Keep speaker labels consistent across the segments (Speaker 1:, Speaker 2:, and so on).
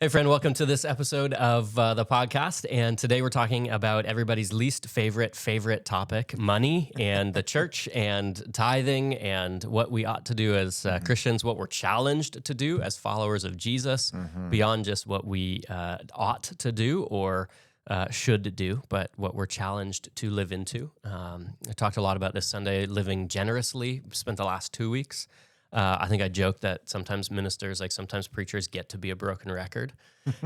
Speaker 1: Hey, friend, welcome to this episode of the podcast. And today we're talking about everybody's least favorite topic, money and the church and tithing and what we ought to do as Christians, what we're challenged to do as followers of Jesus, beyond just what we ought to do or should do, but what we're challenged to live into. I talked a lot about this Sunday, living generously, spent the last 2 weeks. I think I joked that sometimes ministers, like sometimes preachers, get to be a broken record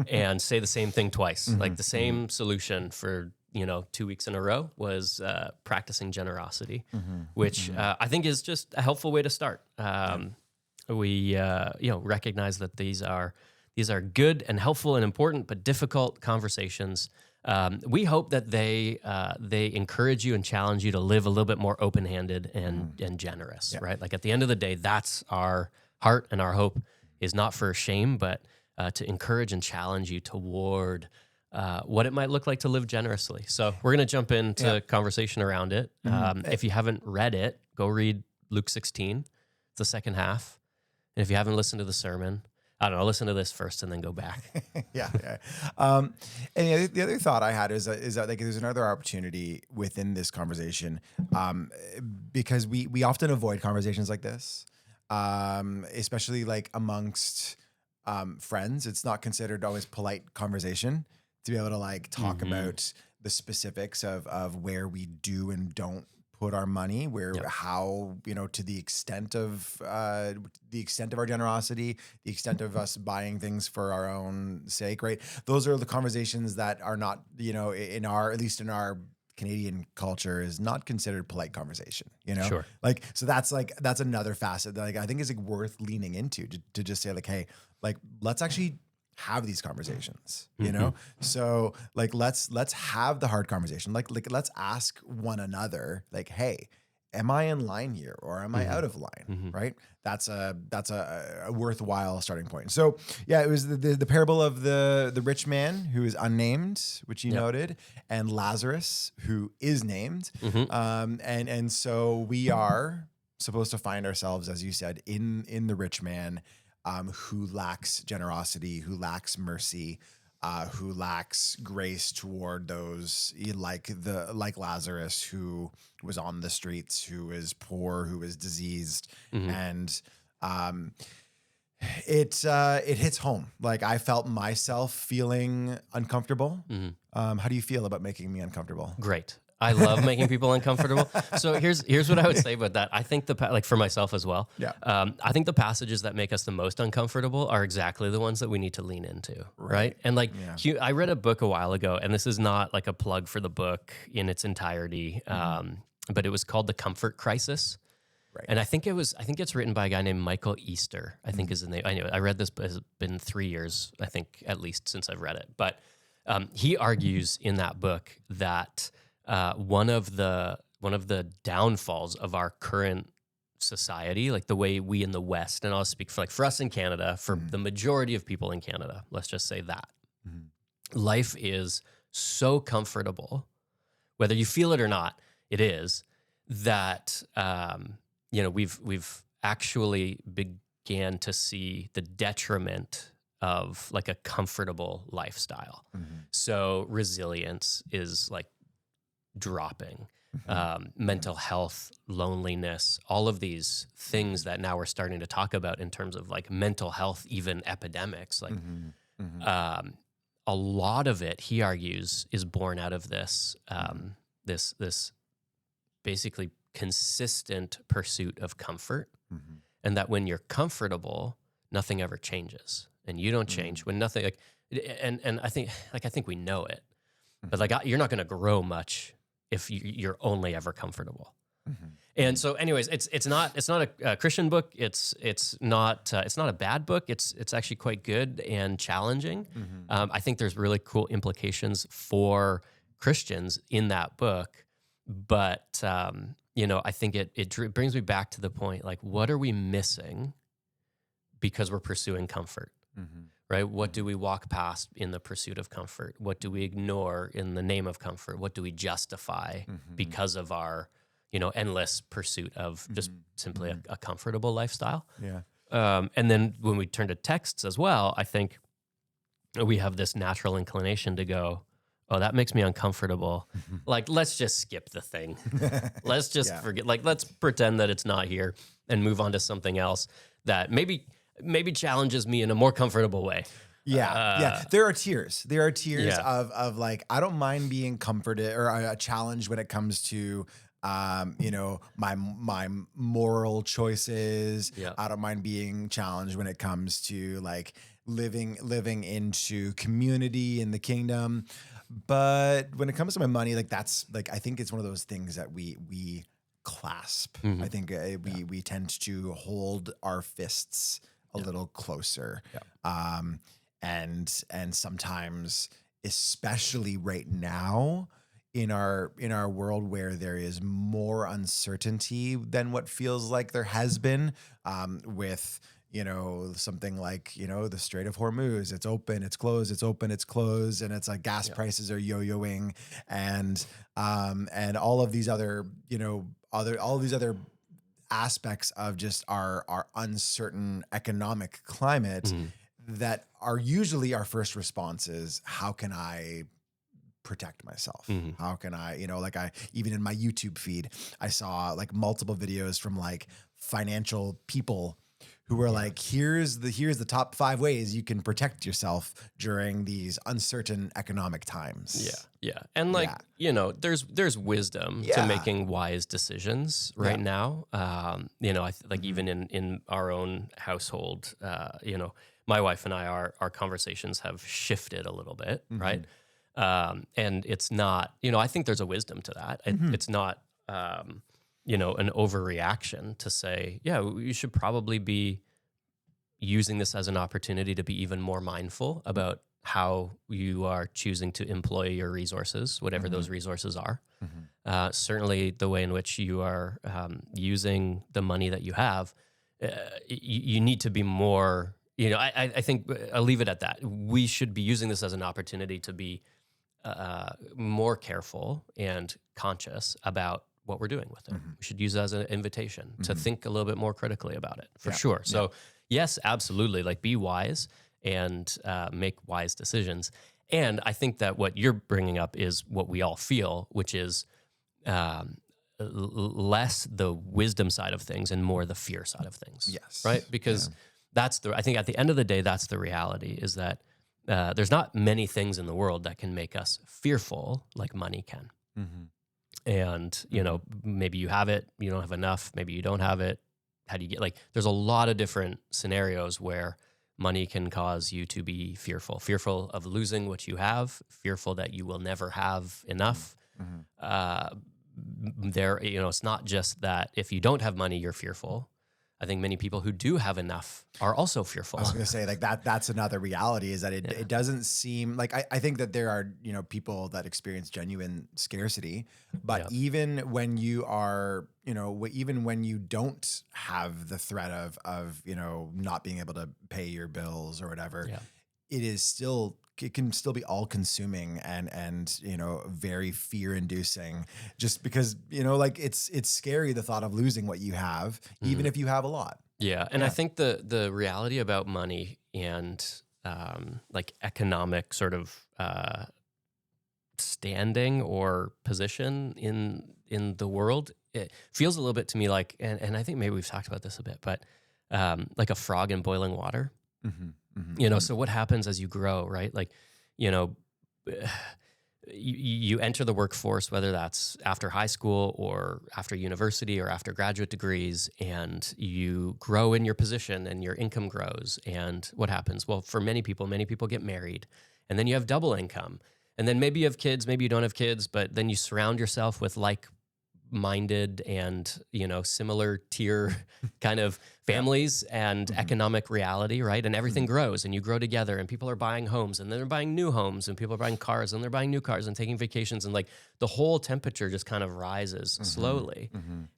Speaker 1: and say the same thing twice. Like the same solution for 2 weeks in a row was practicing generosity, which I think is just a helpful way to start. We recognize that these are good and helpful and important but difficult conversations. We hope that they encourage you and challenge you to live a little bit more open-handed and generous, right? Like at the end of the day, that's our heart, and our hope is not for shame, but to encourage and challenge you toward what it might look like to live generously. So we're going to jump into conversation around it. If you haven't read it, go read Luke 16. It's the second half. And if you haven't listened to the sermon, I don't know, listen to this first and then go back.
Speaker 2: And the other thought I had is that like there's another opportunity within this conversation, because we often avoid conversations like this, especially like amongst friends. It's not considered always polite conversation to be able to like talk about the specifics of where we do and don't put our money, how, to the extent of our generosity, the extent of us buying things for our own sake, right? Those are the conversations that are not, at least in our Canadian culture, is not considered polite conversation,
Speaker 1: Sure.
Speaker 2: Like, so that's another facet that I think is like worth leaning into to just say like, hey, like, let's actually have these conversations, So like, let's have the hard conversation. Like let's ask one another, like, hey, am I in line here or am I out of line? Right. That's a worthwhile starting point. So yeah, it was the parable of the rich man who is unnamed, which you noted, and Lazarus, who is named. And so we are supposed to find ourselves, as you said, in the rich man, who lacks generosity, who lacks mercy, who lacks grace toward those like Lazarus, who was on the streets, who is poor, who is diseased, and it hits home. Like I felt myself feeling uncomfortable. How do you feel about making me uncomfortable?
Speaker 1: Great. I love making people uncomfortable. So here's what I would say about that. I think for myself as well. I think the passages that make us the most uncomfortable are exactly the ones that we need to lean into, right? And like, I read a book a while ago, and this is not like a plug for the book in its entirety, but it was called The Comfort Crisis.
Speaker 2: Right.
Speaker 1: And I think it's written by a guy named Michael Easter, I think is the name. Anyway, I read this, but it's been 3 years, I think, at least since I've read it. But he argues in that book that one of the downfalls of our current society, like the way we in the West, and I'll speak for us in Canada, for the majority of people in Canada, let's just say that life is so comfortable, whether you feel it or not, it is that we've actually began to see the detriment of like a comfortable lifestyle. So resilience is like dropping, mental health, loneliness, all of these things that now we're starting to talk about in terms of like mental health, even epidemics, like a lot of it, he argues, is born out of this, this basically consistent pursuit of comfort. And that when you're comfortable, nothing ever changes and you don't change when nothing and I think we know it, but like you're not going to grow much if you're only ever comfortable. And so anyways, it's not a Christian book. It's not a bad book. It's actually quite good and challenging. I think there's really cool implications for Christians in that book, but I think it brings me back to the point, like, what are we missing because we're pursuing comfort? Right? What do we walk past in the pursuit of comfort? What do we ignore in the name of comfort? What do we justify because of our, endless pursuit of just simply a comfortable lifestyle?
Speaker 2: Yeah.
Speaker 1: And then when we turn to texts as well, I think we have this natural inclination to go, oh, that makes me uncomfortable. Like, let's just skip the thing. Let's just forget, like, let's pretend that it's not here and move on to something else that maybe challenges me in a more comfortable way.
Speaker 2: Yeah. There are tiers. There are tiers
Speaker 1: Yeah.
Speaker 2: of like, I don't mind being comforted or challenged when it comes to, my moral choices.
Speaker 1: Yeah.
Speaker 2: I don't mind being challenged when it comes to like living into community in the kingdom. But when it comes to my money, like that's like, I think it's one of those things that we clasp. I think we tend to hold our fists a little closer. And sometimes, especially right now in our world where there is more uncertainty than what feels like there has been, with something like the Strait of Hormuz, it's open, it's closed, it's open, it's closed, and it's like gas prices are yo-yoing, and all of these other all of these other aspects of just our uncertain economic climate that are usually our first response is, how can I protect myself? How can I, even in my YouTube feed, I saw like multiple videos from like financial people who were like, here's the top 5 ways you can protect yourself during these uncertain economic times.
Speaker 1: Yeah. And like, there's wisdom to making wise decisions right now. Like even in our own household, my wife and I, our conversations have shifted a little bit, right? And it's not, I think there's a wisdom to that. It's not, an overreaction to say, you should probably be using this as an opportunity to be even more mindful about how you are choosing to employ your resources, whatever those resources are. Certainly the way in which you are using the money that you have, you need to be more, I think I'll leave it at that. We should be using this as an opportunity to be more careful and conscious about what we're doing with it. We should use it as an invitation to think a little bit more critically about it, for sure. So yes, absolutely. Like, be wise and make wise decisions. And I think that what you're bringing up is what we all feel, which is less the wisdom side of things and more the fear side of things.
Speaker 2: Yes.
Speaker 1: Right? Because I think at the end of the day, that's the reality, is that there's not many things in the world that can make us fearful like money can. And, maybe you have it, you don't have enough, maybe you don't have it. How do you get, there's a lot of different scenarios where money can cause you to be fearful of losing what you have, fearful that you will never have enough. It's not just that if you don't have money, you're fearful. I think many people who do have enough are also fearful.
Speaker 2: I was going to say, like, that's another reality, is that it doesn't seem like, I think that there are, people that experience genuine scarcity, but even when you are, even when you don't have the threat of, not being able to pay your bills or whatever, it can still be all consuming and very fear inducing, just because, it's scary, the thought of losing what you have, even if you have a lot.
Speaker 1: Yeah. And I think the reality about money and economic sort of standing or position in the world, it feels a little bit to me like, and I think maybe we've talked about this a bit, but like a frog in boiling water. So what happens as you grow, right? Like, you enter the workforce, whether that's after high school or after university or after graduate degrees, and you grow in your position and your income grows. And what happens? Well, for many people get married, and then you have double income. And then maybe you have kids, maybe you don't have kids, but then you surround yourself with like-minded and, similar tier kind of families and economic reality, right? And everything grows, and you grow together, and people are buying homes, and then they're buying new homes, and people are buying cars, and they're buying new cars and taking vacations, and the whole temperature just kind of rises slowly.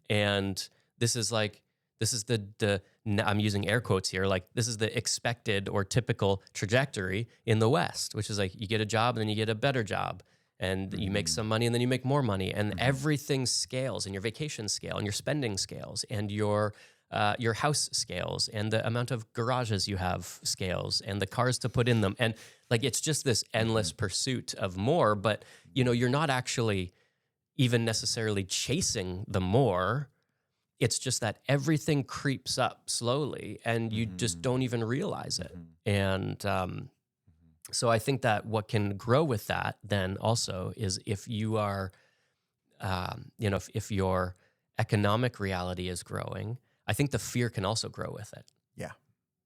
Speaker 1: And this is the I'm using air quotes here, this is the expected or typical trajectory in the West, which is you get a job and then you get a better job, and you make some money and then you make more money, and everything scales, and your vacation scale and your spending scales and your your house scales, and the amount of garages you have scales, and the cars to put in them. And like, it's just this endless pursuit of more, but you're not actually even necessarily chasing the more. It's just that everything creeps up slowly and you just don't even realize it. And so I think that what can grow with that then also is if you are, if your economic reality is growing, I think the fear can also grow with it.
Speaker 2: Yeah.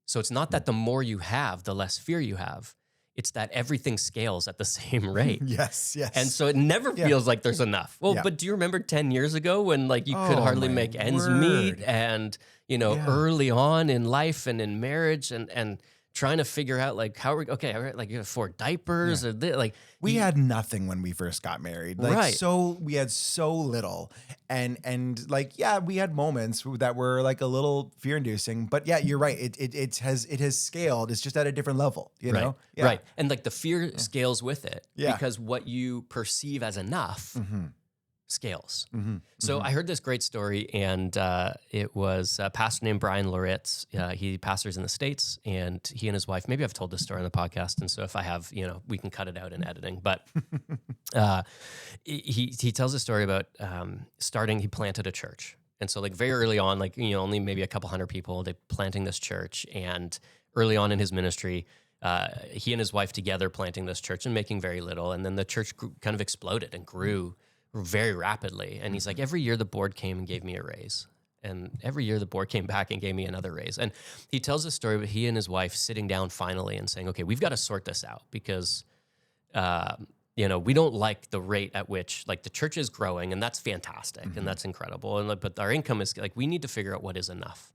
Speaker 1: So it's not that the more you have, the less fear you have. It's that everything scales at the same rate.
Speaker 2: Yes.
Speaker 1: And so it never feels like there's enough. Well, but do you remember 10 years ago when like you could hardly make ends meet, and, early on in life and in marriage and trying to figure out like how like you can afford diapers or like
Speaker 2: we had nothing when we first got married. Like,
Speaker 1: right.
Speaker 2: So we had so little, and like, we had moments that were like a little fear inducing, but you're right. It has scaled. It's just at a different level, you know? Yeah.
Speaker 1: Right. And like the fear scales with it because what you perceive as enough scales. So I heard this great story, and it was a pastor named Brian Loritz. He pastors in the States, and he and his wife, maybe I've told this story on the podcast, and so if I have, we can cut it out in editing, but he tells a story about he planted a church. And so like very early on, like, only maybe a couple hundred people, they planting this church, and early on in his ministry, he and his wife together planting this church and making very little, and then the church kind of exploded and grew very rapidly. And he's like, every year the board came and gave me a raise. And every year the board came back and gave me another raise. And he tells this story about he and his wife sitting down finally and saying, okay, we've got to sort this out because, we don't like the rate at which like the church is growing, and that's fantastic and that's incredible. And but our income is like, we need to figure out what is enough.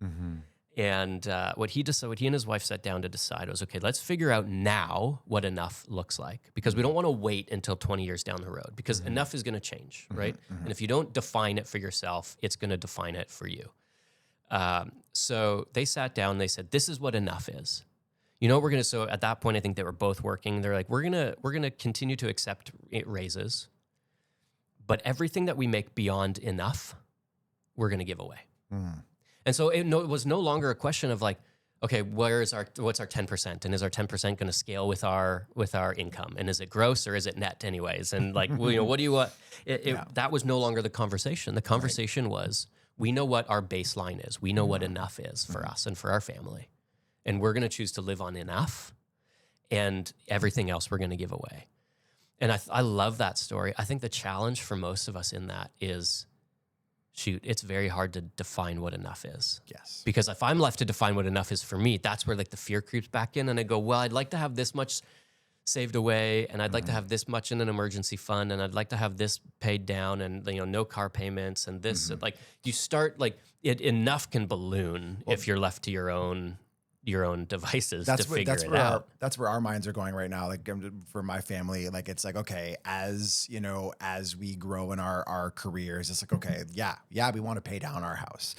Speaker 1: And what he and his wife sat down to decide was, okay, let's figure out now what enough looks like, because we don't want to wait until 20 years down the road, because enough is going to change, right? And if you don't define it for yourself, it's going to define it for you. So they sat down, they said, this is what enough is. So at that point, I think they were both working. They're like, we're going to continue to accept raises, but everything that we make beyond enough, we're going to give away. And so it was no longer a question of like, okay, what's our 10%, and is our 10% going to scale with our income, and is it gross or is it net anyways? And like, what do you want? That was no longer the conversation. The conversation was, we know what our baseline is. We know what enough is for us and for our family, and we're going to choose to live on enough, and everything else we're going to give away. And I love that story. I think the challenge for most of us in that is, it's very hard to define what enough is.
Speaker 2: Yes.
Speaker 1: Because if I'm left to define what enough is for me, that's where like the fear creeps back in, and I go, well, I'd like to have this much saved away, and I'd like to have this much in an emergency fund, and I'd like to have this paid down, and no car payments, and this like you start like enough can balloon if you're left to your own devices to figure it out.
Speaker 2: That's where our minds are going right now. Like for my family, like it's like, okay, as we grow in our careers, it's like, okay, we want to pay down our house.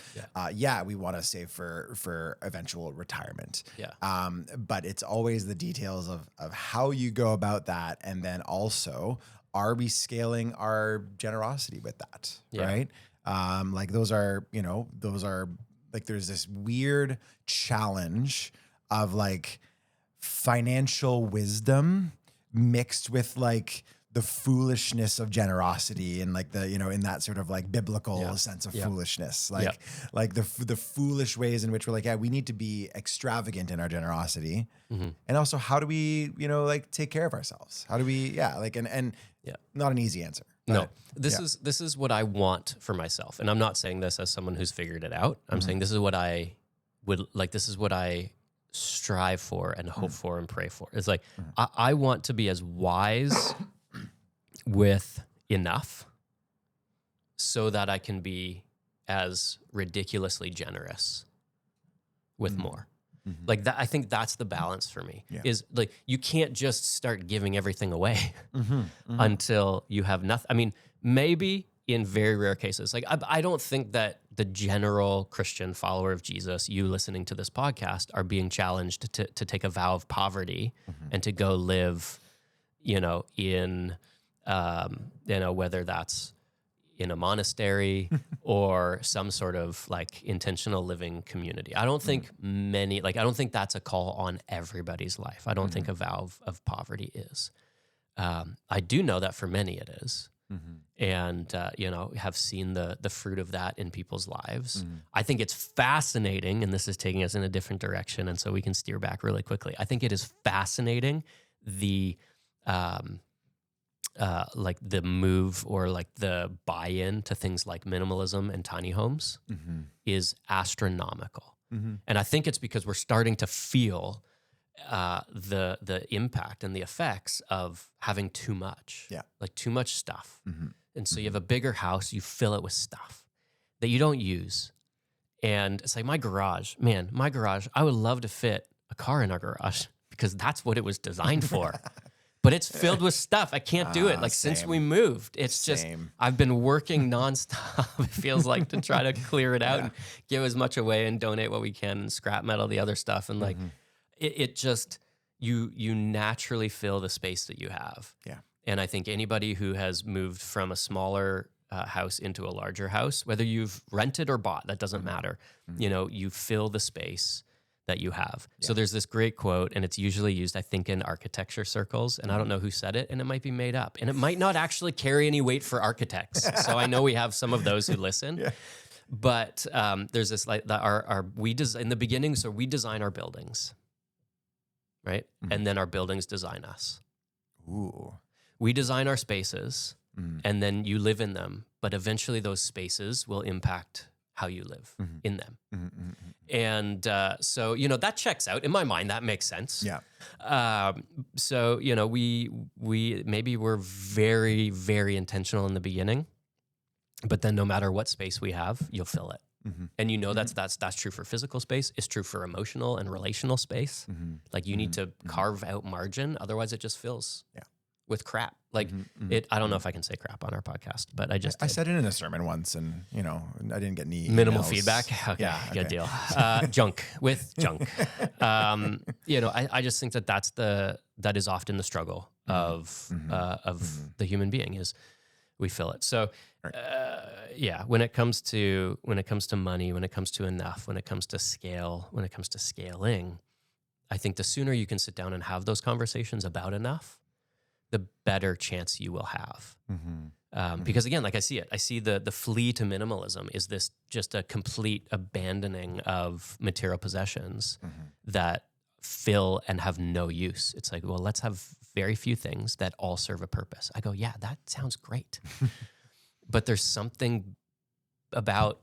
Speaker 2: We want to save for eventual retirement. But it's always the details of how you go about that, and then also, are we scaling our generosity with that? Right? Like those are like, there's this weird challenge of like financial wisdom mixed with like the foolishness of generosity, and like the, in that sort of like biblical sense of foolishness, like the foolish ways in which we're like, we need to be extravagant in our generosity. And also, how do we, like take care of ourselves? How do we, not an easy answer.
Speaker 1: No, this is what I want for myself. And I'm not saying this as someone who's figured it out. I'm saying this is what I would like. This is what I strive for and hope for and pray for. It's like, I want to be as wise with enough so that I can be as ridiculously generous with more. Like that, I think that's the balance for me. Is like, you can't just start giving everything away until you have nothing. I mean, maybe in very rare cases, like I don't think that the general Christian follower of Jesus, you listening to this podcast, are being challenged to take a vow of poverty and to go live, in, whether that's, in a monastery or some sort of like intentional living community. I don't think I don't think that's a call on everybody's life. I don't think a vow of poverty is. I do know that for many it is. And, have seen the fruit of that in people's lives. I think it's fascinating, and this is taking us in a different direction, and so we can steer back really quickly. I think it is fascinating the the move or like the buy-in to things like minimalism and tiny homes is astronomical. And I think it's because we're starting to feel the impact and the effects of having too much, like too much stuff. And so you have a bigger house, you fill it with stuff that you don't use. And it's like my garage, I would love to fit a car in our garage because that's what it was designed for. But it's filled with stuff. I can't do it. Like since we moved, it's just, I've been working nonstop, it feels like, to try to clear it out and give as much away and donate what we can and scrap metal, the other stuff. And like, it just, you naturally fill the space that you have.
Speaker 2: Yeah.
Speaker 1: And I think anybody who has moved from a smaller house into a larger house, whether you've rented or bought, that doesn't matter. You fill the space that you have. So there's this great quote, and it's usually used, I think, in architecture circles, and I don't know who said it, and it might be made up, and it might not actually carry any weight for architects. So I know we have some of those who listen. But there's this like in the beginning, so we design our buildings, right? And then our buildings design us.
Speaker 2: Ooh.
Speaker 1: We design our spaces, and then you live in them, but eventually those spaces will impact how you live in them. And so, that checks out. In my mind, that makes sense.
Speaker 2: Yeah.
Speaker 1: So, we maybe we're very, very intentional in the beginning, but then no matter what space we have, you'll fill it. And that's true for physical space. It's true for emotional and relational space. Like you need to carve out margin, otherwise it just fills with crap. Like I don't know if I can say crap on our podcast, but I said
Speaker 2: it in a sermon once, and I didn't get any
Speaker 1: minimal
Speaker 2: emails.
Speaker 1: feedback. Okay, good deal. Junk with junk. I just think that is often the struggle of the human being is we fill it. So when it comes to money, when it comes to enough, when it comes to scale, when it comes to scaling, I think the sooner you can sit down and have those conversations about enough, the better chance you will have. Because again, like I see the flee to minimalism is this just a complete abandoning of material possessions that fill and have no use. It's like, well, let's have very few things that all serve a purpose. I go, yeah, that sounds great. But there's something about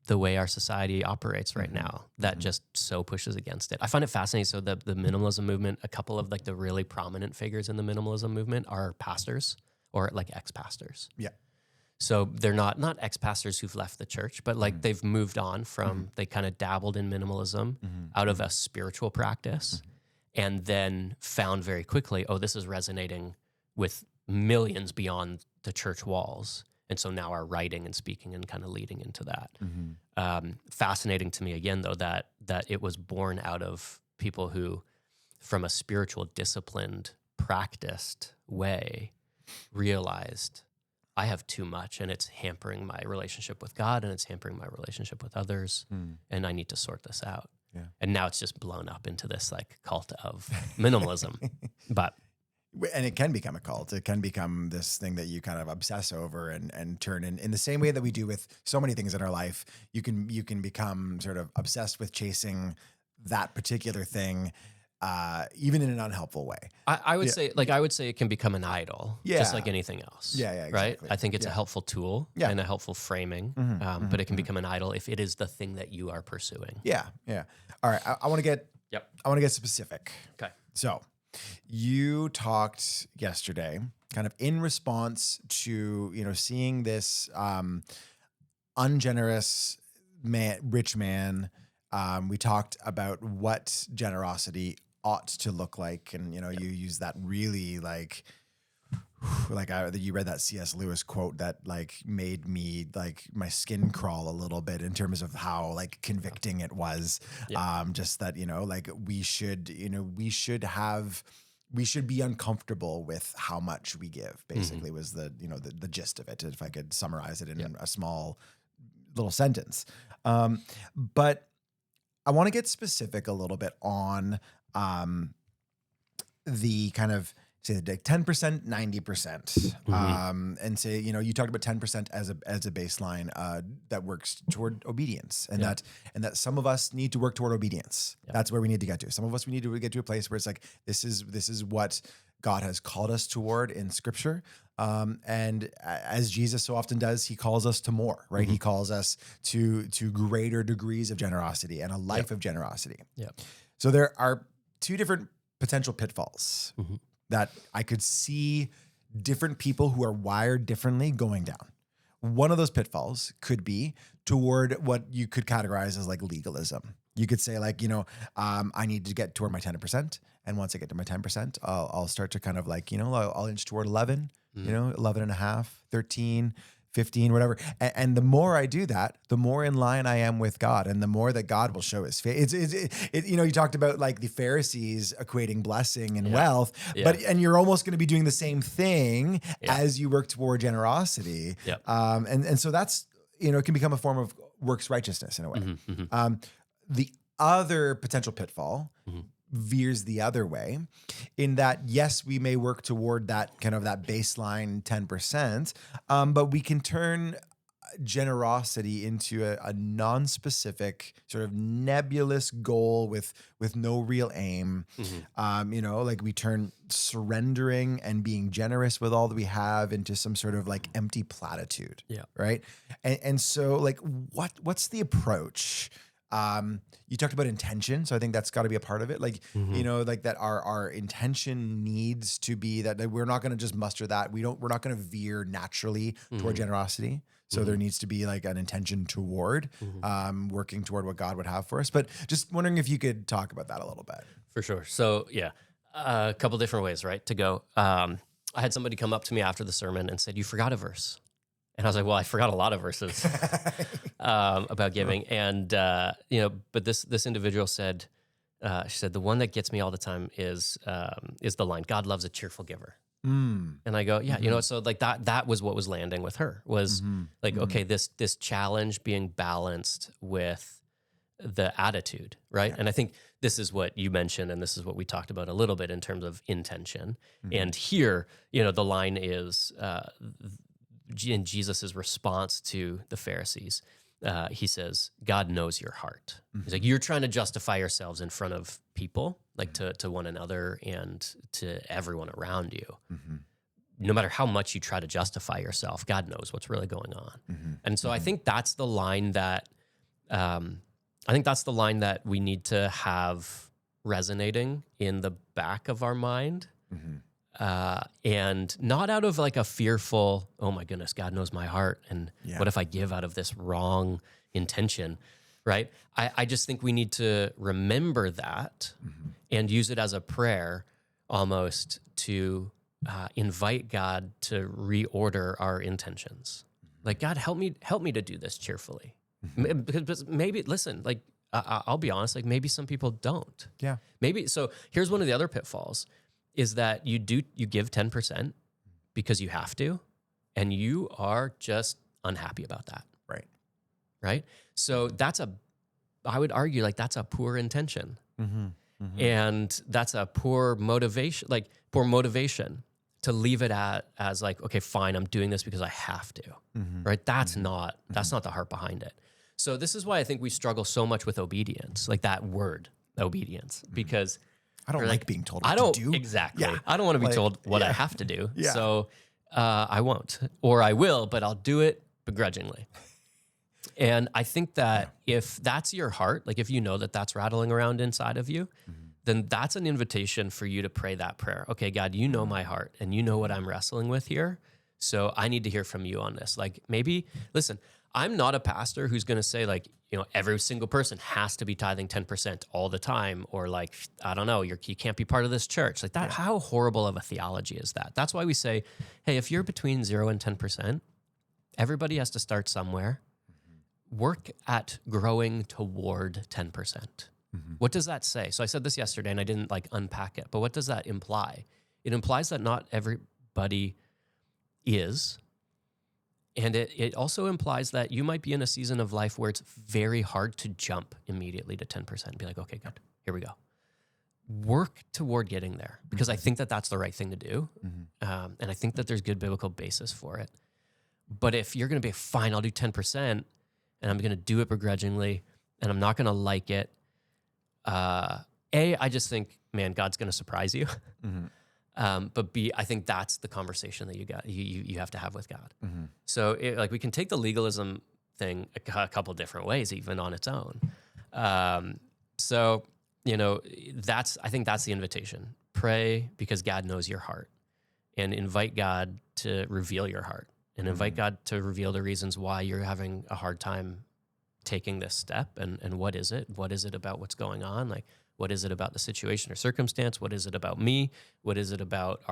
Speaker 1: the way our society operates right now that just so pushes against it. I find it fascinating. So the minimalism movement, a couple of like the really prominent figures in the minimalism movement are pastors or like ex-pastors.
Speaker 2: Yeah.
Speaker 1: So they're not ex-pastors who've left the church, but like they've moved on from, they kind of dabbled in minimalism out of a spiritual practice and then found very quickly, oh, this is resonating with millions beyond the church walls. And so now are writing and speaking and kind of leading into that. Fascinating to me again, though, that it was born out of people who, from a spiritual, disciplined, practiced way, realized I have too much and it's hampering my relationship with God and it's hampering my relationship with others, and I need to sort this out. Yeah. And now it's just blown up into this like cult of minimalism.
Speaker 2: And it can become a cult. It can become this thing that you kind of obsess over and turn in the same way that we do with so many things in our life. You can become sort of obsessed with chasing that particular thing, even in an unhelpful way.
Speaker 1: I would say it can become an idol, just like anything else.
Speaker 2: Yeah, exactly.
Speaker 1: Right? I think it's a helpful tool and a helpful framing, but it can become an idol if it is the thing that you are pursuing.
Speaker 2: Yeah, yeah. All right, I want to get specific.
Speaker 1: Okay.
Speaker 2: So you talked yesterday kind of in response to, seeing this ungenerous rich man. We talked about what generosity ought to look like. And, you use that really you read that C.S. Lewis quote that made me my skin crawl a little bit in terms of how convicting it was. Just that, we should have we should be uncomfortable with how much we give, basically was the gist of it, if I could summarize it in a small little sentence. But I want to get specific a little bit on the kind of say like 10%, 90%, and say, you talked about 10% as a baseline that works toward obedience, and that some of us need to work toward obedience. That's where we need to get to. Some of us, we need to get to a place where it's like, this is what God has called us toward in Scripture. And as Jesus so often does, he calls us to more, right? He calls us to greater degrees of generosity and a life of generosity. So there are two different potential pitfalls that I could see different people who are wired differently going down. One of those pitfalls could be toward what you could categorize as like legalism. You could say like, I need to get toward my 10%. And once I get to my 10%, I'll start to kind of like, I'll inch toward 11, 11 and a half, 13, 15, whatever. And the more I do that, the more in line I am with God, and the more that God will show his face. You talked about like the Pharisees equating blessing and wealth, and you're almost going to be doing the same thing as you work toward generosity. And so that's, it can become a form of works righteousness in a way. The other potential pitfall veers the other way, in that, yes, we may work toward that kind of that baseline 10%, but we can turn generosity into a non-specific sort of nebulous goal with no real aim. Like we turn surrendering and being generous with all that we have into some sort of like empty platitude. Right. And so like, what's the approach? You talked about intention. So I think that's got to be a part of it. Like, like that our intention needs to be that we're not going to just muster that. We're not going to veer naturally toward generosity. So there needs to be like an intention toward working toward what God would have for us. But just wondering if you could talk about that a little bit.
Speaker 1: For sure. So a couple different ways, right, to go. I had somebody come up to me after the sermon and said, "You forgot a verse." And I was like, well, I forgot a lot of verses about giving. And, but this individual said, she said, the one that gets me all the time is the line, God loves a cheerful giver. And I go, so like that was what was landing with her, was like, okay, this challenge being balanced with the attitude, right? And I think this is what you mentioned, and this is what we talked about a little bit in terms of intention. And here, the line is, in Jesus's response to the Pharisees, he says, God knows your heart. He's like, you're trying to justify yourselves in front of people, like to one another and to everyone around you. No matter how much you try to justify yourself, God knows what's really going on. And so I think that's the line that, we need to have resonating in the back of our mind. And not out of like a fearful, oh my goodness, God knows my heart, and what if I give out of this wrong intention, right? I just think we need to remember that and use it as a prayer almost to invite God to reorder our intentions. Like, God, help me to do this cheerfully. Because maybe, listen, like, I'll be honest, like maybe some people don't. Maybe, so here's one of the other pitfalls, is that you give 10% because you have to, and you are just unhappy about that. Right? So I would argue like that's a poor intention. And that's a poor motivation to leave it as like, okay, fine, I'm doing this because I have to, right? That's not the heart behind it. So this is why I think we struggle so much with obedience, like that word, obedience, because
Speaker 2: I don't like being told what to do.
Speaker 1: Exactly. I don't want to be told what I have to do. So I won't, or I will, but I'll do it begrudgingly. And I think that if that's your heart, like if you know that that's rattling around inside of you, then that's an invitation for you to pray that prayer. Okay, God, you know my heart and you know what I'm wrestling with here. So I need to hear from you on this. Like maybe, listen, I'm not a pastor who's going to say like, every single person has to be tithing 10% all the time. Or like, I don't know, you can't be part of this church. Like that, how horrible of a theology is that? That's why we say, hey, if you're between 0 and 10%, everybody has to start somewhere. Work at growing toward 10%. What does that say? So I said this yesterday and I didn't like unpack it, but what does that imply? It implies that not everybody is. And it also implies that you might be in a season of life where it's very hard to jump immediately to 10% and be like, okay, good, here we go. Work toward getting there, because I think that that's the right thing to do. And I think that there's good biblical basis for it. But if you're going to be fine, I'll do 10% and I'm going to do it begrudgingly and I'm not going to like it. I just think, man, God's going to surprise you. But B, I think that's the conversation that you have to have with God. So like we can take the legalism thing a couple different ways, even on its own. So, you know, I think that's the invitation. Pray because God knows your heart, and invite God to reveal your heart, and invite God to reveal the reasons why you're having a hard time taking this step. And what is it? What is it about what's going on? Like, what is it about the situation or circumstance? What is it about me? What is it about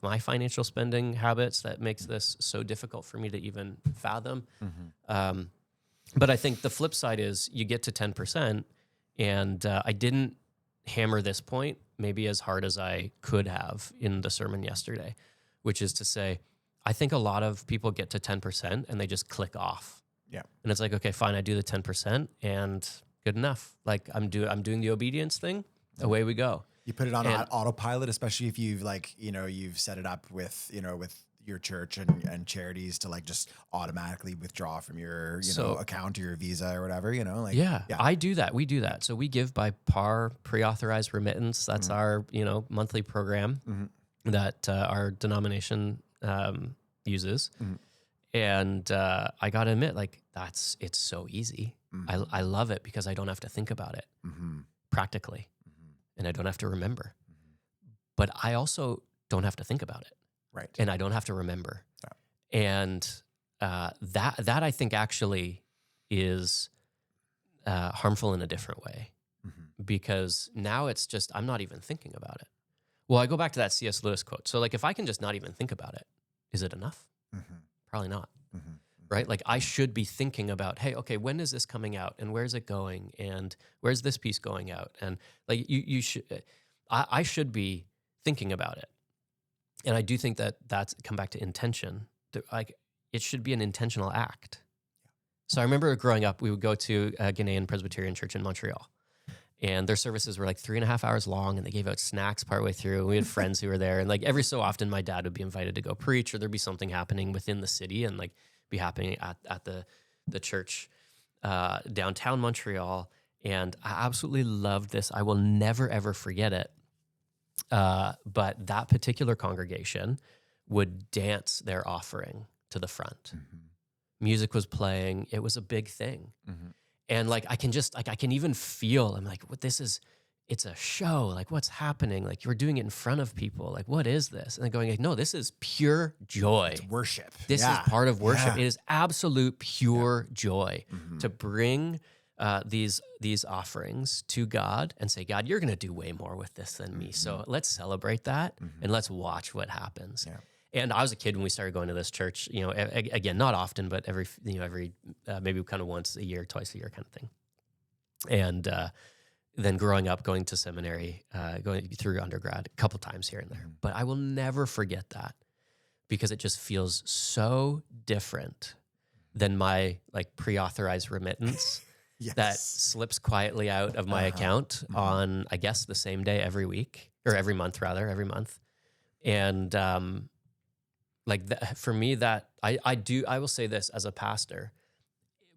Speaker 1: my financial spending habits that makes this so difficult for me to even fathom? But I think the flip side is you get to 10%, and I didn't hammer this point maybe as hard as I could have in the sermon yesterday, which is to say, I think a lot of people get to 10% and they just click off.
Speaker 2: Yeah.
Speaker 1: And it's like, okay, fine, I do the 10% and good enough. Like I'm doing the obedience thing. Away we go.
Speaker 2: You put it on autopilot, especially if you've set it up with your church and charities to like just automatically withdraw from your account or your Visa or whatever,
Speaker 1: Yeah, I do that. We do that. So we give by PAR, pre-authorized remittance. That's our, monthly program that our denomination uses. And I got to admit, like it's so easy. I love it because I don't have to think about it practically, and I don't have to remember. But I also don't have to think about it.
Speaker 2: Right.
Speaker 1: And I don't have to remember. Yeah. And that I think actually is harmful in a different way, because now it's just, I'm not even thinking about it. Well, I go back to that C.S. Lewis quote. So like, if I can just not even think about it, is it enough? Probably not. Right? Like I should be thinking about, hey, okay, when is this coming out and where's it going? And where's this piece going out? And like you should, I should be thinking about it. And I do think that that's come back to intention. Like it should be an intentional act. So I remember growing up, we would go to a Ghanaian Presbyterian church in Montreal, and their services were like 3.5 hours long, and they gave out snacks partway through. And we had friends who were there, and like every so often my dad would be invited to go preach, or there'd be something happening within the city and like be happening at the church downtown Montreal. And I absolutely loved this. I will never, ever forget it. But that particular congregation would dance their offering to the front. Music was playing. It was a big thing. And like, I can even feel, I'm like, what this is, it's a show. Like what's happening? Like you're doing it in front of people. Like, what is this? And they're going, like, no, this is pure joy.
Speaker 2: It's worship.
Speaker 1: This is part of worship. It is absolute pure joy to bring these offerings to God and say, God, you're going to do way more with this than me. So let's celebrate that and let's watch what happens. Yeah. And I was a kid when we started going to this church, again, not often, but every maybe kind of once a year, twice a year kind of thing. And then growing up, going to seminary, going through undergrad a couple times here and there. But I will never forget that, because it just feels so different than my like pre-authorized remittance. Yes. That slips quietly out of my account on, I guess, the same day every week, or every month. And for me, that I will say this as a pastor,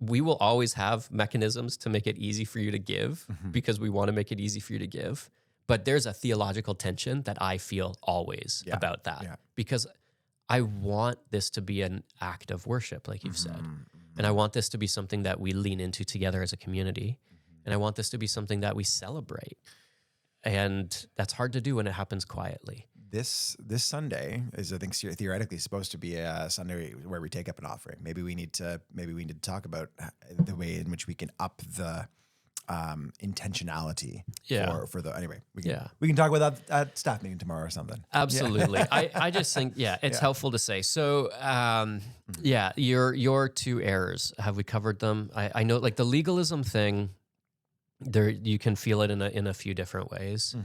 Speaker 1: we will always have mechanisms to make it easy for you to give, because we want to make it easy for you to give. But there's a theological tension that I feel always about that, because I want this to be an act of worship, like you've said. And I want this to be something that we lean into together as a community. And I want this to be something that we celebrate. And that's hard to do when it happens quietly.
Speaker 2: This Sunday is, I think, theoretically supposed to be a Sunday where we take up an offering. Maybe we need to talk about the way in which we can up the intentionality for the, anyway, we can talk about that at staff meeting tomorrow or something.
Speaker 1: Absolutely. I just think, it's helpful to say. So, your two errors, have we covered them? I know like the legalism thing, there you can feel it in a few different ways.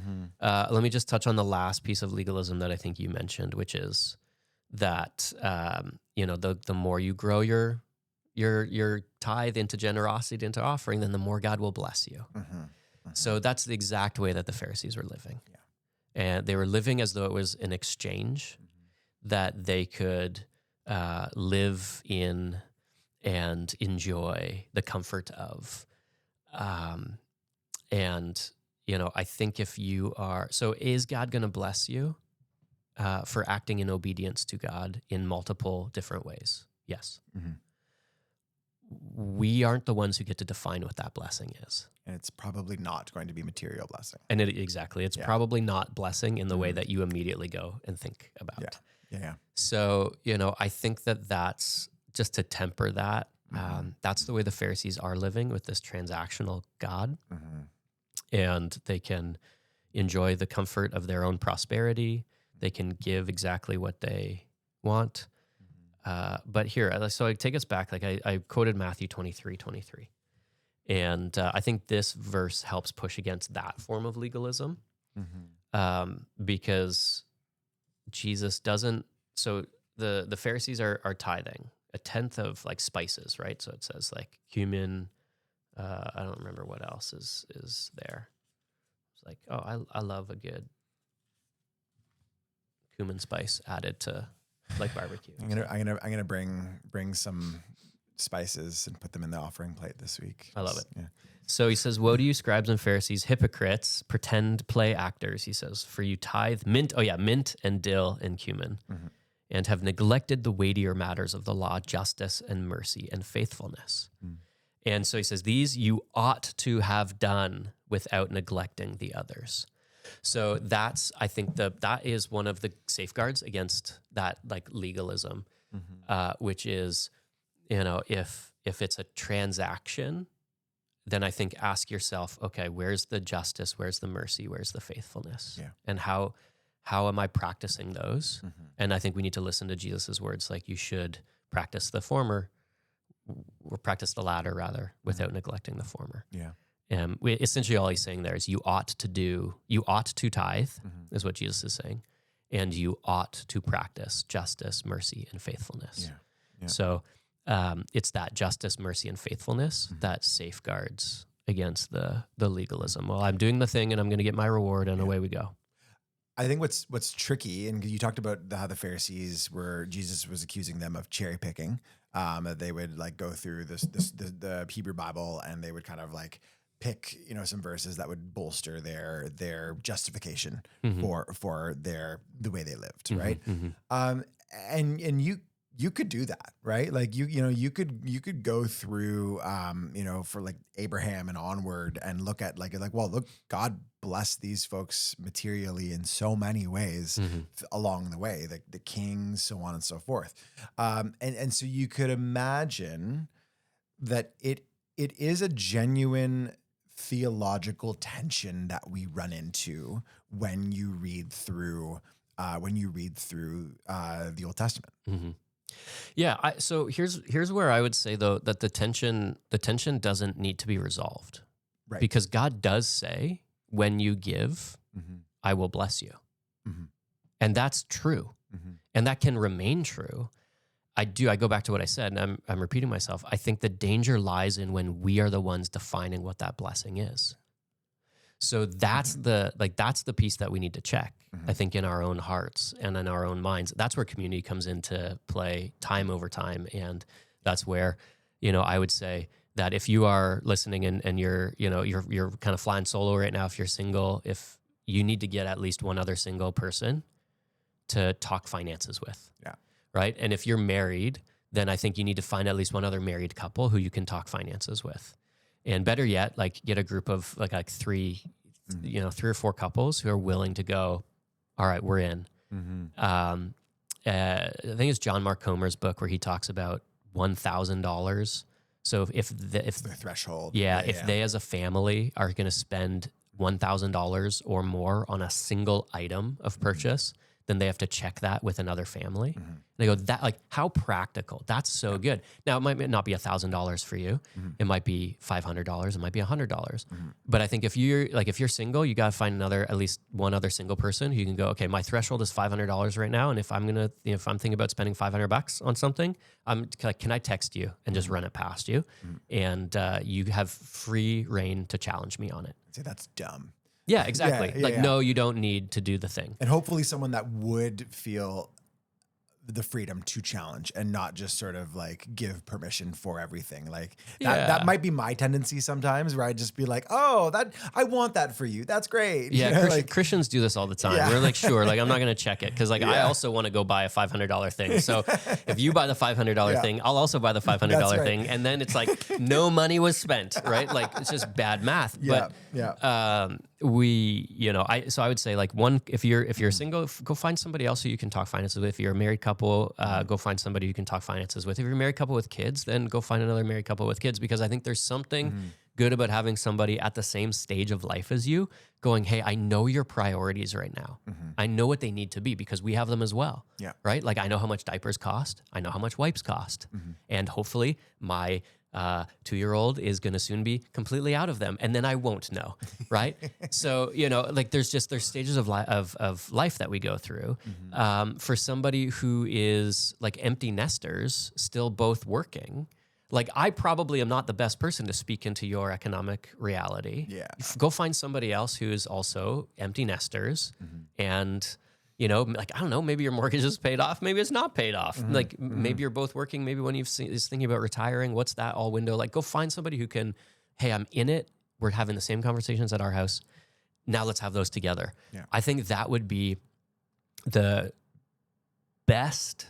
Speaker 1: Let me just touch on the last piece of legalism that I think you mentioned, which is that the more you grow your tithe into generosity, into offering, then the more God will bless you. So that's the exact way that the Pharisees were living.
Speaker 2: Yeah.
Speaker 1: And they were living as though it was an exchange that they could live in and enjoy the comfort of. And, I think if you are, so is God going to bless you for acting in obedience to God in multiple different ways? Yes. We aren't the ones who get to define what that blessing is.
Speaker 2: And it's probably not going to be material blessing.
Speaker 1: And it's probably not blessing in the way that you immediately go and think about.
Speaker 2: Yeah.
Speaker 1: So, I think that's just to temper that. That's the way the Pharisees are living, with this transactional God. And they can enjoy the comfort of their own prosperity. They can give exactly what they want. But here, so I take us back. Like I quoted Matthew 23:23. And I think this verse helps push against that form of legalism, because Jesus doesn't. So the Pharisees are tithing a tenth of like spices, right? So it says like cumin. I don't remember what else is there. It's like, oh, I love a good cumin spice added to like barbecue.
Speaker 2: I'm gonna bring some spices and put them in the offering plate this week.
Speaker 1: I love it.
Speaker 2: Yeah.
Speaker 1: So he says, "Woe to you, scribes and Pharisees, hypocrites, pretend play actors." He says, "For you tithe mint and dill and cumin, and have neglected the weightier matters of the law, justice and mercy and faithfulness." And so he says, these you ought to have done without neglecting the others. So I think that is one of the safeguards against that like legalism, which is, if it's a transaction, then I think ask yourself, okay, where's the justice? Where's the mercy? Where's the faithfulness?
Speaker 2: Yeah.
Speaker 1: And how am I practicing those? And I think we need to listen to Jesus's words, like you should practice the former, or practice the latter rather, without neglecting the former.
Speaker 2: Yeah.
Speaker 1: Essentially all he's saying there is you ought to tithe, is what Jesus is saying, and you ought to practice justice, mercy, and faithfulness.
Speaker 2: Yeah.
Speaker 1: So it's that justice, mercy, and faithfulness that safeguards against the legalism. Well, I'm doing the thing and I'm going to get my reward, and away we go.
Speaker 2: I think what's tricky, and you talked about how the Pharisees Jesus was accusing them of cherry picking. They would like go through the Hebrew Bible, and they would kind of like pick some verses that would bolster their justification for the way they lived, right? And you could do that, right? Like you could go through for like Abraham and onward and look at like well, look, God blessed these folks materially in so many ways along the way, the kings, so on and so forth. And so you could imagine that it is a genuine theological tension that we run into when you read through the Old Testament.
Speaker 1: Yeah. So here's where I would say though that the tension doesn't need to be resolved,
Speaker 2: Right.
Speaker 1: Because God does say, when you give, I will bless you. And that's true. And that can remain true. I go back to what I said, and I'm repeating myself. I think the danger lies in when we are the ones defining what that blessing is. So that's the piece that we need to check, I think, in our own hearts and in our own minds. That's where community comes into play time over time. And that's where, I would say that if you are listening and you're kind of flying solo right now, if you're single, if you need to get at least one other single person to talk finances with. Yeah. Right. And if you're married, then I think you need to find at least one other married couple who you can talk finances with. And better yet, like get a group of like three or four couples who are willing to go, all right, we're in. I think it's John Mark Comer's book where he talks about $1,000. So if the
Speaker 2: threshold.
Speaker 1: If they as a family are going to spend $1,000 or more on a single item of purchase, then they have to check that with another family. They go, that like how practical. That's so good. Now it might not be $1,000 for you. It might be $500. It might be $100. But I think if you're single, you got to find at least one other single person who you can go, okay, my threshold is $500 right now. And if I'm thinking about spending $500 on something, I'm like, can I text you and just run it past you? And you have free reign to challenge me on it.
Speaker 2: See, that's dumb.
Speaker 1: Yeah, exactly.
Speaker 2: Yeah,
Speaker 1: no, you don't need to do the thing.
Speaker 2: And hopefully someone that would feel the freedom to challenge and not just sort of like give permission for everything. Like that might be my tendency sometimes, where I just be like, oh, I want that for you. That's great.
Speaker 1: Yeah. Christians do this all the time.
Speaker 2: Yeah.
Speaker 1: We're like, sure, like I'm not going to check it. Cause like I also want to go buy a $500 thing. So if you buy the $500 thing, I'll also buy the $500 thing. And then it's like no money was spent, right? Like it's just bad math.
Speaker 2: Yeah.
Speaker 1: But I would say like if you're single, go find somebody else who you can talk finances with. If you're a married couple, go find somebody you can talk finances with. If you're a married couple with kids, then go find another married couple with kids, because I think there's something good about having somebody at the same stage of life as you going, hey, I know your priorities right now. I know what they need to be, because we have them as well.
Speaker 2: Yeah.
Speaker 1: Right? Like I know how much diapers cost. I know how much wipes cost. And hopefully my 2-year-old is going to soon be completely out of them, and then I won't know, right? So like there's stages of life that we go through. For somebody who is like empty nesters, still both working, like I probably am not the best person to speak into your economic reality.
Speaker 2: Yeah.
Speaker 1: Go find somebody else who is also empty nesters, and like, I don't know, maybe your mortgage is paid off, maybe it's not paid off. Like maybe you're both working, maybe one of you is thinking about retiring. What's that all window? Like go find somebody who can, hey, I'm in it. We're having the same conversations at our house. Now let's have those together.
Speaker 2: Yeah.
Speaker 1: I think that would be the best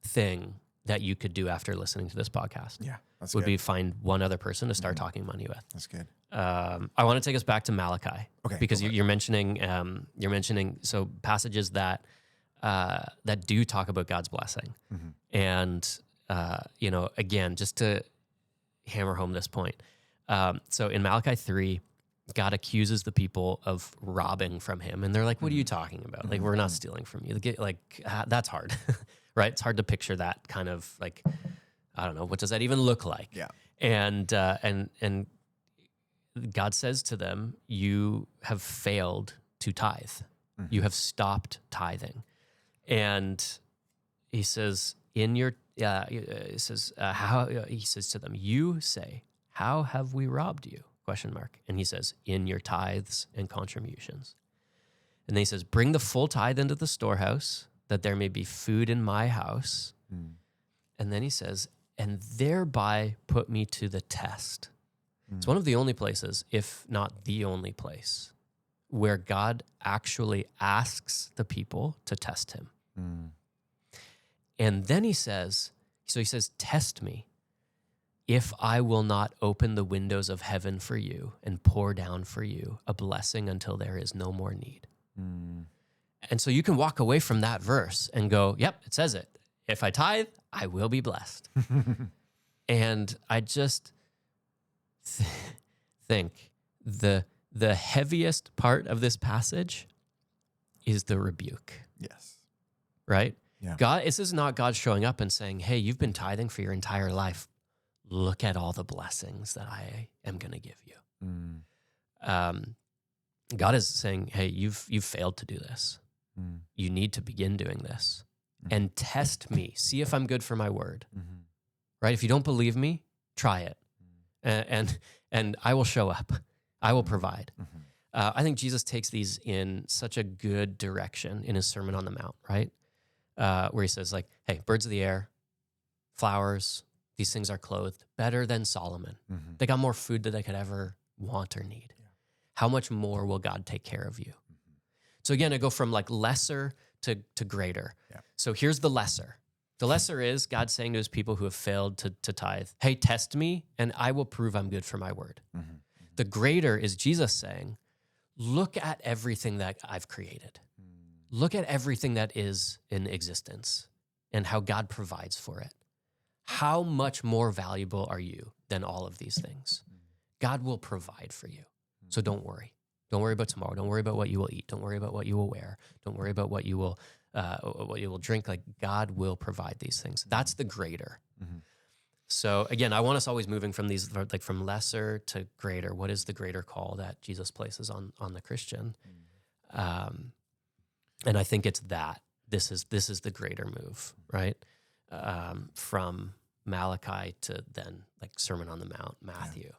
Speaker 1: thing that you could do after listening to this podcast.
Speaker 2: Yeah. That's
Speaker 1: would
Speaker 2: good.
Speaker 1: be find one other person to start talking money with.
Speaker 2: That's good.
Speaker 1: I want to take us back to Malachi,
Speaker 2: Okay,
Speaker 1: because
Speaker 2: go for
Speaker 1: you're mentioning so passages that do talk about God's blessing, and again, just to hammer home this point. So in Malachi 3, God accuses the people of robbing from Him, and they're like, "What are you talking about? Like we're not stealing from you. That's hard, right? It's hard to picture that kind of like, I don't know, what does that even look like?
Speaker 2: Yeah.
Speaker 1: And God says to them, you have failed to tithe. You have stopped tithing. And he says, he says to them, you say, how have we robbed you? ? And he says, in your tithes and contributions. And then he says, bring the full tithe into the storehouse, that there may be food in my house. And then he says, and thereby put me to the test. It's one of the only places, if not the only place, where God actually asks the people to test him. And then he says, test me if I will not open the windows of heaven for you and pour down for you a blessing until there is no more need. And so you can walk away from that verse and go, yep, it says it. If I tithe, I will be blessed. And I just think the heaviest part of this passage is the rebuke.
Speaker 2: Yes.
Speaker 1: Right?
Speaker 2: Yeah.
Speaker 1: God, this is not God showing up and saying, hey, you've been tithing for your entire life. Look at all the blessings that I am going to give you. God is saying, hey, you've failed to do this. You need to begin doing this and test me. See if I'm good for my word. Right? If you don't believe me, try it. And I will show up. I will provide. I think Jesus takes these in such a good direction in his Sermon on the Mount, right? Where he says like, hey, birds of the air, flowers, these things are clothed better than Solomon. They got more food than they could ever want or need. How much more will God take care of you? So again, I go from like lesser to greater. Yeah. So here's the lesser. The lesser is God saying to his people who have failed to tithe, hey, test me and I will prove I'm good for my word. The greater is Jesus saying, look at everything that I've created. Look at everything that is in existence and how God provides for it. How much more valuable are you than all of these things? God will provide for you. So don't worry. Don't worry about tomorrow. Don't worry about what you will eat. Don't worry about what you will wear. Don't worry about what you will what you will drink. Like God will provide these things. That's the greater.
Speaker 2: Mm-hmm.
Speaker 1: So again, I want us always moving from these, like from lesser to greater. What is the greater call that Jesus places on the Christian? And I think it's that this is the greater move, right? From Malachi to then like Sermon on the Mount, Matthew.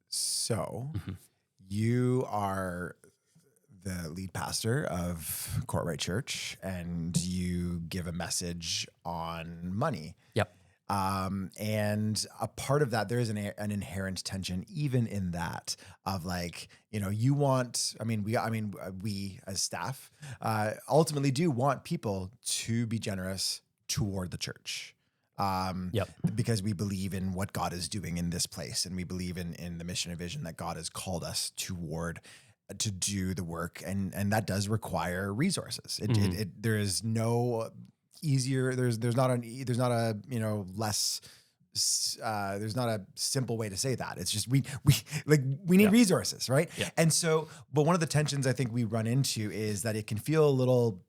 Speaker 2: So
Speaker 1: Mhm.
Speaker 2: you are the lead pastor of Courtright Church, and you give a message on money.
Speaker 1: Yep.
Speaker 2: And a part of that, there is an inherent tension, even in that, of like, you want. We as staff ultimately do want people to be generous toward the church.
Speaker 1: Yep.
Speaker 2: Because we believe in what God is doing in this place, and we believe in the mission and vision that God has called us toward to do the work, and that does require resources. There is no easier. There's not a less. There's not a simple way to say that. It's just we need resources, right?
Speaker 1: Yeah.
Speaker 2: And so, but one of the tensions I think we run into is that it can feel a little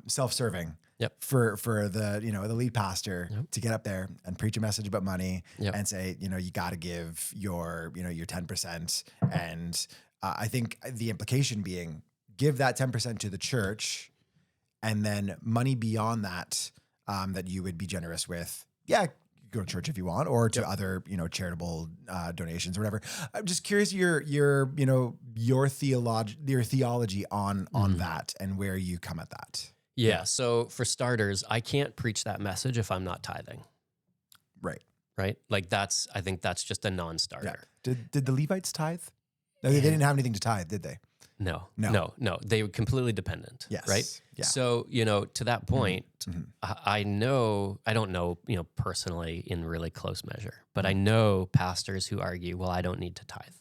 Speaker 2: self-serving.
Speaker 1: Yep.
Speaker 2: For the the lead pastor to get up there and preach a message about money and say you got to give your your 10%, and I think the implication being give that 10% to the church, and then money beyond that that you would be generous with. Yeah, go to church if you want, or to other charitable donations or whatever. I'm just curious your theology on that, and where you come at that.
Speaker 1: Yeah. So for starters, I can't preach that message if I'm not tithing.
Speaker 2: Right.
Speaker 1: Right. Like I think that's just a non-starter.
Speaker 2: Yeah. Did the Levites tithe? No, they didn't have anything to tithe, did they?
Speaker 1: No. They were completely dependent.
Speaker 2: Yes.
Speaker 1: Right.
Speaker 2: Yeah.
Speaker 1: So, to that point, I don't know, personally in really close measure, but I know pastors who argue, well, I don't need to tithe.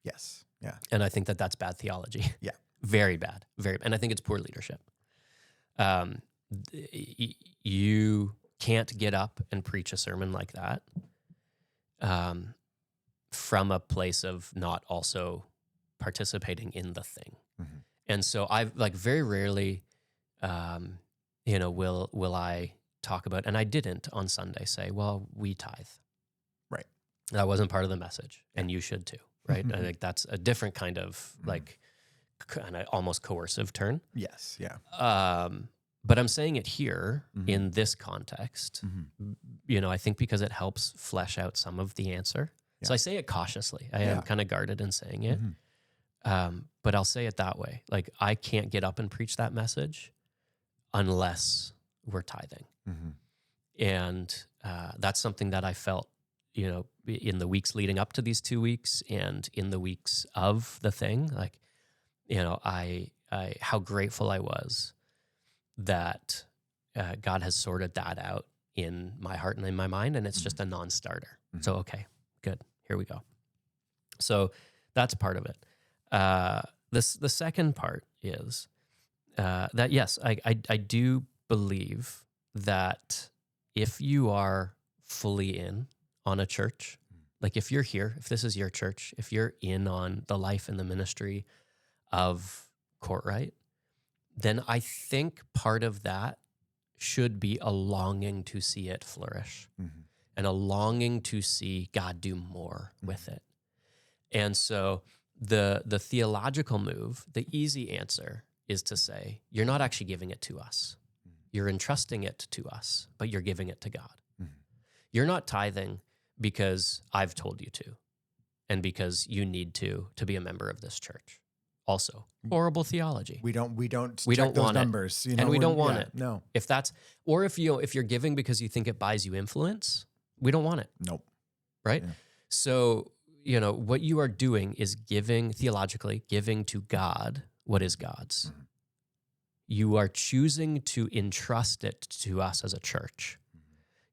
Speaker 2: Yes. Yeah.
Speaker 1: And I think that that's bad theology.
Speaker 2: Yeah.
Speaker 1: Very bad. And I think it's poor leadership. You can't get up and preach a sermon like that from a place of not also participating in the thing.
Speaker 2: Mm-hmm.
Speaker 1: And so I've very rarely, will I talk about, and I didn't on Sunday say, well, we tithe.
Speaker 2: Right.
Speaker 1: That wasn't part of the message, and you should too. Right. I think that's a different kind of kind of almost coercive turn.
Speaker 2: Yes. Yeah.
Speaker 1: But I'm saying it here in this context, I think because it helps flesh out some of the answer. Yeah. So I say it cautiously. I am kind of guarded in saying it. But I'll say it that way. Like, I can't get up and preach that message unless we're tithing. And that's something that I felt, in the weeks leading up to these 2 weeks and in the weeks of the thing. Like, I how grateful I was that God has sorted that out in my heart and in my mind, and it's just a non-starter. So, okay, good. Here we go. So that's part of it. The second part is that, yes, I do believe that if you are fully in on a church, like if you're here, if this is your church, if you're in on the life and the ministry of Courtright, then I think part of that should be a longing to see it flourish and a longing to see God do more with it. And so the theological move, the easy answer is to say, you're not actually giving it to us. You're entrusting it to us, but you're giving it to God. You're not tithing because I've told you to and because you need to be a member of this church. Also, horrible theology.
Speaker 2: We don't
Speaker 1: want
Speaker 2: those
Speaker 1: it.
Speaker 2: numbers,
Speaker 1: and we don't want it.
Speaker 2: No.
Speaker 1: If that's, or if you're giving because you think it buys you influence, we don't want it.
Speaker 2: Nope.
Speaker 1: Right?
Speaker 2: Yeah.
Speaker 1: So, what you are doing is giving to God what is God's. You are choosing to entrust it to us as a church.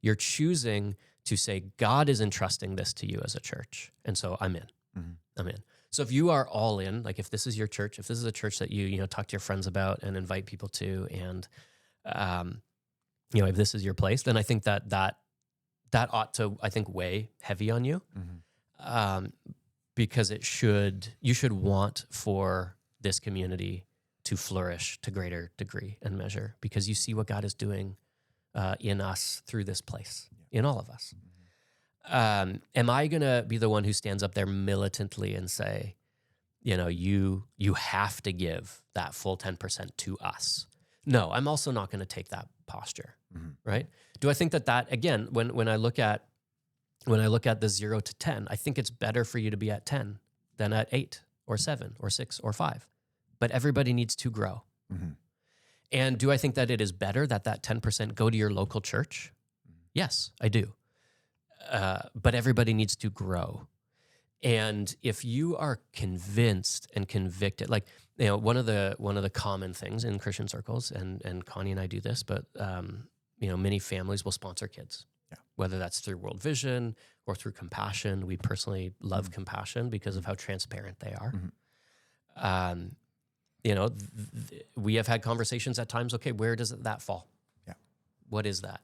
Speaker 1: You're choosing to say, God is entrusting this to you as a church. And so I'm in. I'm in. So if you are all in, like if this is your church, if this is a church that you talk to your friends about and invite people to, and if this is your place, then I think that ought to, I think, weigh heavy on you, because you should want for this community to flourish to greater degree and measure, because you see what God is doing in us through this place, in all of us. Am I going to be the one who stands up there militantly and say, you have to give that full 10% to us? No, I'm also not going to take that posture, right? Do I think that again, when I look at the 0 to 10, I think it's better for you to be at 10 than at 8 or 7 or 6 or 5. But everybody needs to grow. And do I think that it is better that 10% go to your local church? Yes, I do. But everybody needs to grow. And if you are convinced and convicted, like, one of the common things in Christian circles, and Connie and I do this, but many families will sponsor kids, whether that's through World Vision or through Compassion. We personally love Compassion because of how transparent they are. We have had conversations at times. Okay, where does that fall?
Speaker 2: Yeah,
Speaker 1: what is that?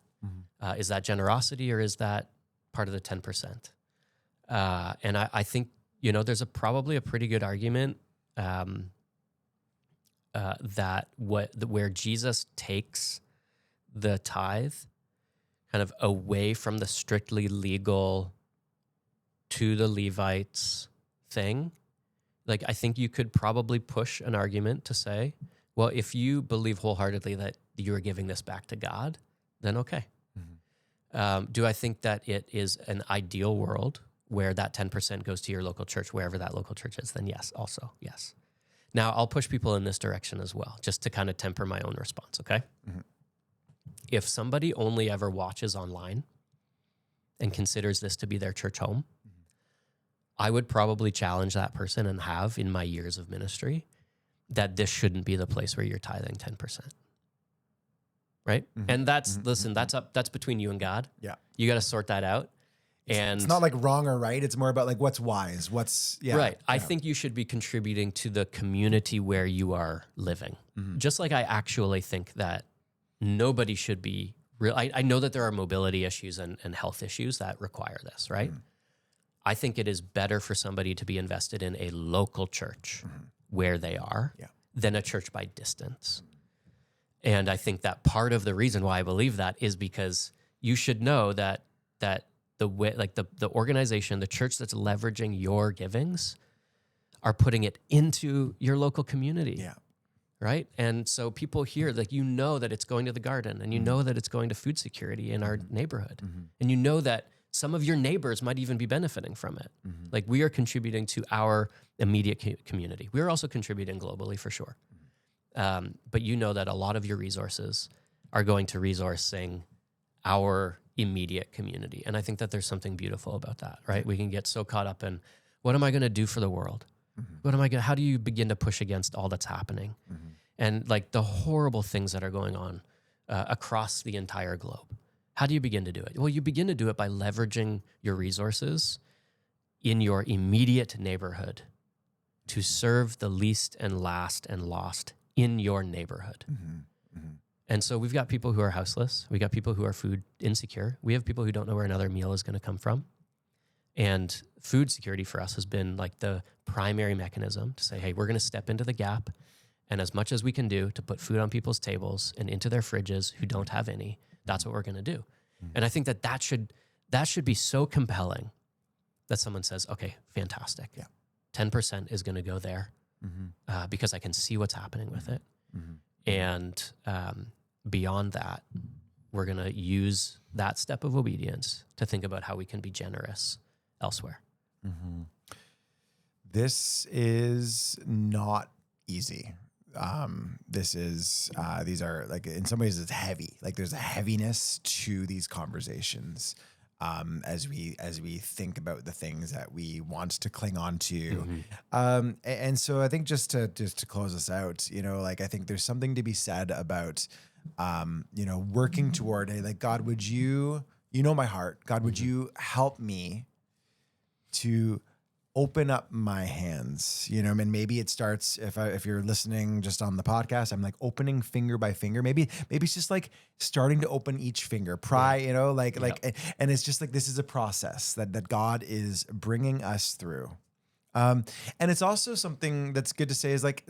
Speaker 1: Is that generosity, or is that part of the 10%? And I think there's probably a pretty good argument that where Jesus takes the tithe kind of away from the strictly legal to the Levites thing, like, I think you could probably push an argument to say, well, if you believe wholeheartedly that you are giving this back to God, then okay. Do I think that it is an ideal world where that 10% goes to your local church, wherever that local church is? Then yes, also, yes. Now, I'll push people in this direction as well, just to kind of temper my own response, okay? If somebody only ever watches online and considers this to be their church home, I would probably challenge that person, and have in my years of ministry, that this shouldn't be the place where you're tithing 10%. Right? And that's between you and God.
Speaker 2: Yeah.
Speaker 1: You got to sort that out. And
Speaker 2: it's not like wrong or right. It's more about like what's wise,
Speaker 1: right. I think you should be contributing to the community where you are living. Just like I actually think that nobody should be real. I know that there are mobility issues and health issues that require this, right? I think it is better for somebody to be invested in a local church where they are than a church by distance. And I think that part of the reason why I believe that is because you should know that the way, like the organization, the church that's leveraging your givings are putting it into your local community.
Speaker 2: Yeah.
Speaker 1: Right? And so people hear, like, that it's going to the garden, and that it's going to food security in our neighborhood. And that some of your neighbors might even be benefiting from it. Like, we are contributing to our immediate community. We are also contributing globally, for sure. But that a lot of your resources are going to resourcing our immediate community. And I think that there's something beautiful about that, right? We can get so caught up in, what am I going to do for the world? How do you begin to push against all that's happening? And like the horrible things that are going on across the entire globe. How do you begin to do it? Well, you begin to do it by leveraging your resources in your immediate neighborhood to serve the least and last and lost in your neighborhood. And so we've got people who are houseless. We got people who are food insecure. We have people who don't know where another meal is going to come from. And food security for us has been like the primary mechanism to say, hey, we're going to step into the gap, and as much as we can do to put food on people's tables and into their fridges who don't have any, that's what we're going to do. And I think that should be so compelling that someone says, okay, fantastic. 10% is going to go there because I can see what's happening with it. And beyond that, we're going to use that step of obedience to think about how we can be generous elsewhere.
Speaker 2: This is not easy. These are, like, in some ways it's heavy. Like, there's a heaviness to these conversations as we think about the things that we want to cling on to. And so I think just to close us out, like, I think there's something to be said about, working toward, hey, like, God, would you my heart, God, would you help me to open up my hands, and maybe it starts, if you're listening just on the podcast, I'm like opening finger by finger. Maybe it's just like starting to open each finger, and it's just like, this is a process that God is bringing us through. And it's also something that's good to say is like,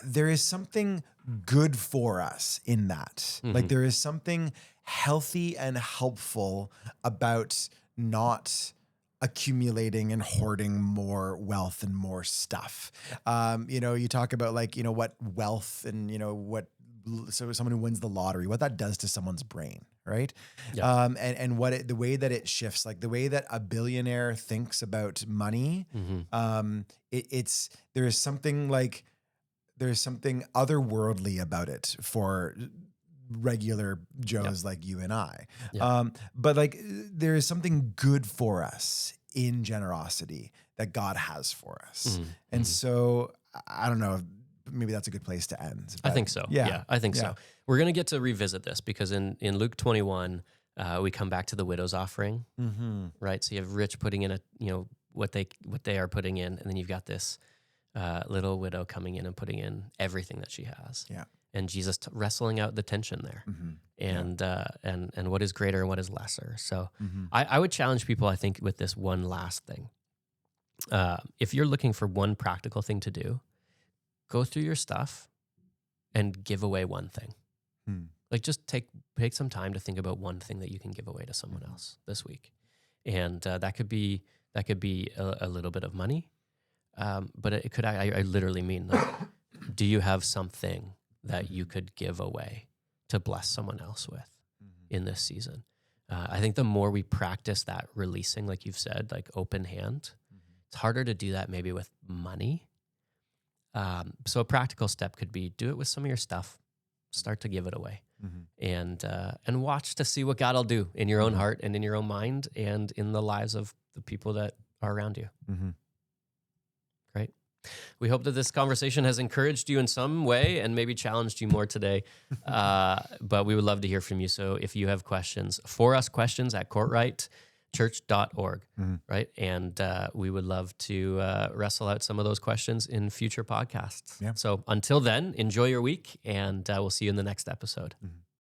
Speaker 2: there is something good for us in that. Like there is something healthy and helpful about not accumulating and hoarding more wealth and more stuff. You talk about like, what wealth and, so someone who wins the lottery, what that does to someone's brain, right?
Speaker 1: Yeah.
Speaker 2: And the way that it shifts, like the way that a billionaire thinks about money, there's something otherworldly about it for regular Joes like you and I.
Speaker 1: Yeah.
Speaker 2: But like there is something good for us in generosity that God has for us. And so I don't know, maybe that's a good place to end.
Speaker 1: I think so. Yeah, I think so. We're going to get to revisit this because in Luke 21, we come back to the widow's offering, right? So you have rich putting in what they are putting in, and then you've got this little widow coming in and putting in everything that she has.
Speaker 2: Yeah.
Speaker 1: And Jesus wrestling out the tension there, and what is greater and what is lesser. So I would challenge people, I think, with this one last thing. If you're looking for one practical thing to do, go through your stuff and give away one thing. Like just take some time to think about one thing that you can give away to someone else this week. And that could be a little bit of money. But it could, I literally mean, like, do you have something that you could give away to bless someone else with in this season? I think the more we practice that releasing, like you've said, like open hand, it's harder to do that maybe with money. So a practical step could be do it with some of your stuff. Start to give it away, and watch to see what God will do in your own heart and in your own mind and in the lives of the people that are around you. Great. We hope that this conversation has encouraged you in some way and maybe challenged you more today. But we would love to hear from you. So if you have questions for us, questions at courtrightchurch.org, right? And we would love to wrestle out some of those questions in future podcasts.
Speaker 2: Yeah.
Speaker 1: So until then, enjoy your week, and we'll see you in the next episode.